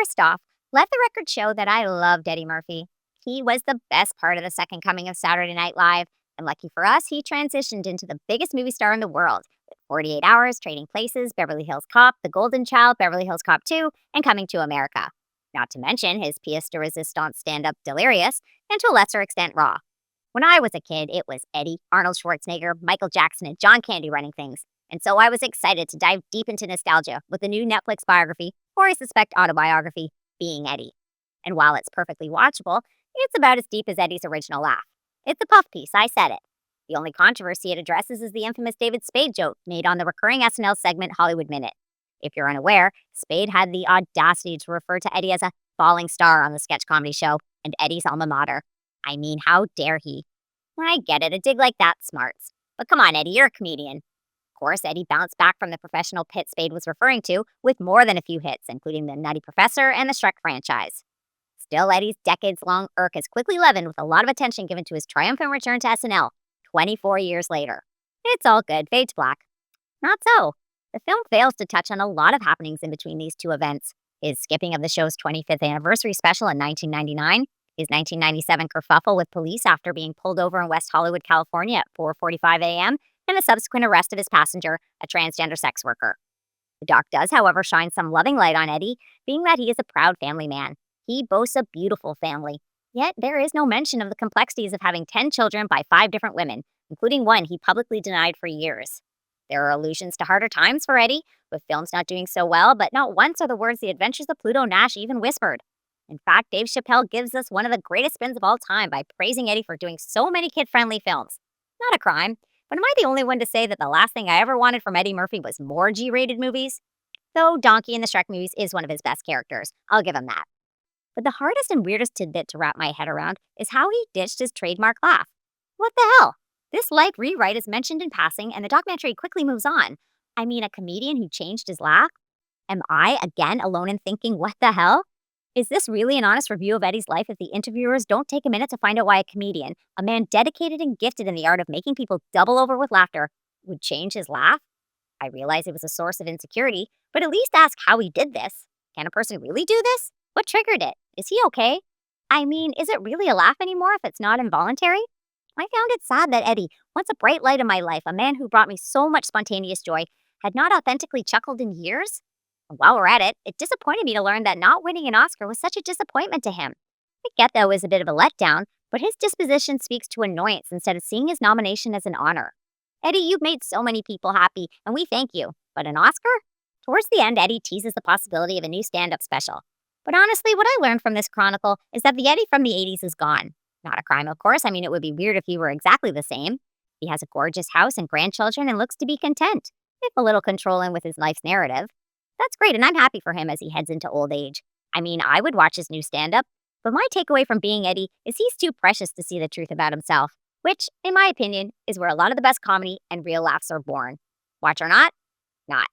First off, let the record show that I loved Eddie Murphy. He was the best part of the second coming of Saturday Night Live, and lucky for us, he transitioned into the biggest movie star in the world with 48 Hours, Trading Places, Beverly Hills Cop, The Golden Child, Beverly Hills Cop 2, and Coming to America. Not to mention his pièce de résistance stand up Delirious, and to a lesser extent Raw. When I was a kid, it was Eddie, Arnold Schwarzenegger, Michael Jackson, and John Candy running things. And so I was excited to dive deep into nostalgia with the new Netflix biography, or I suspect autobiography, Being Eddie. And while it's perfectly watchable, it's about as deep as Eddie's original laugh. It's a puff piece, I said it. The only controversy it addresses is the infamous David Spade joke made on the recurring SNL segment Hollywood Minute. If you're unaware, Spade had the audacity to refer to Eddie as a falling star on the sketch comedy show and Eddie's alma mater. I mean, how dare he? I get it, a dig like that smarts. But come on, Eddie, you're a comedian. Of course, Eddie bounced back from the professional pit Spade was referring to with more than a few hits, including the Nutty Professor and the Shrek franchise. Still, Eddie's decades-long irk is quickly leavened with a lot of attention given to his triumphant return to SNL 24 years later. It's all good, fade to black. Not so. The film fails to touch on a lot of happenings in between these two events. His skipping of the show's 25th anniversary special in 1999, his 1997 kerfuffle with police after being pulled over in West Hollywood, California at 4:45 a.m., and the subsequent arrest of his passenger, a transgender sex worker. The doc does, however, shine some loving light on Eddie, being that he is a proud family man. He boasts a beautiful family. Yet there is no mention of the complexities of having 10 children by 5 different women, including one he publicly denied for years. There are allusions to harder times for Eddie, with films not doing so well, but not once are the words The Adventures of Pluto Nash even whispered. In fact, Dave Chappelle gives us one of the greatest spins of all time by praising Eddie for doing so many kid-friendly films. Not a crime, but am I the only one to say that the last thing I ever wanted from Eddie Murphy was more G-rated movies? Though Donkey in the Shrek movies is one of his best characters, I'll give him that. But the hardest and weirdest tidbit to wrap my head around is how he ditched his trademark laugh. What the hell? This light rewrite is mentioned in passing, and the documentary quickly moves on. I mean, a comedian who changed his laugh? Am I, again, alone in thinking, what the hell? Is this really an honest review of Eddie's life if the interviewers don't take a minute to find out why a comedian, a man dedicated and gifted in the art of making people double over with laughter, would change his laugh? I realize it was a source of insecurity, but at least ask how he did this. Can a person really do this? What triggered it? Is he okay? I mean, is it really a laugh anymore if it's not involuntary? I found it sad that Eddie, once a bright light in my life, a man who brought me so much spontaneous joy, had not authentically chuckled in years. And while we're at it, it disappointed me to learn that not winning an Oscar was such a disappointment to him. I get that it was a bit of a letdown, but his disposition speaks to annoyance instead of seeing his nomination as an honor. Eddie, you've made so many people happy, and we thank you. But an Oscar? Towards the end, Eddie teases the possibility of a new stand-up special. But honestly, what I learned from this chronicle is that the Eddie from the 80s is gone. Not a crime, of course. I mean, it would be weird if he were exactly the same. He has a gorgeous house and grandchildren and looks to be content, if a little controlling with his life's narrative. That's great, and I'm happy for him as he heads into old age. I mean, I would watch his new stand-up, but my takeaway from Being Eddie is he's too precious to see the truth about himself, which, in my opinion, is where a lot of the best comedy and real laughs are born. Watch or not? Not.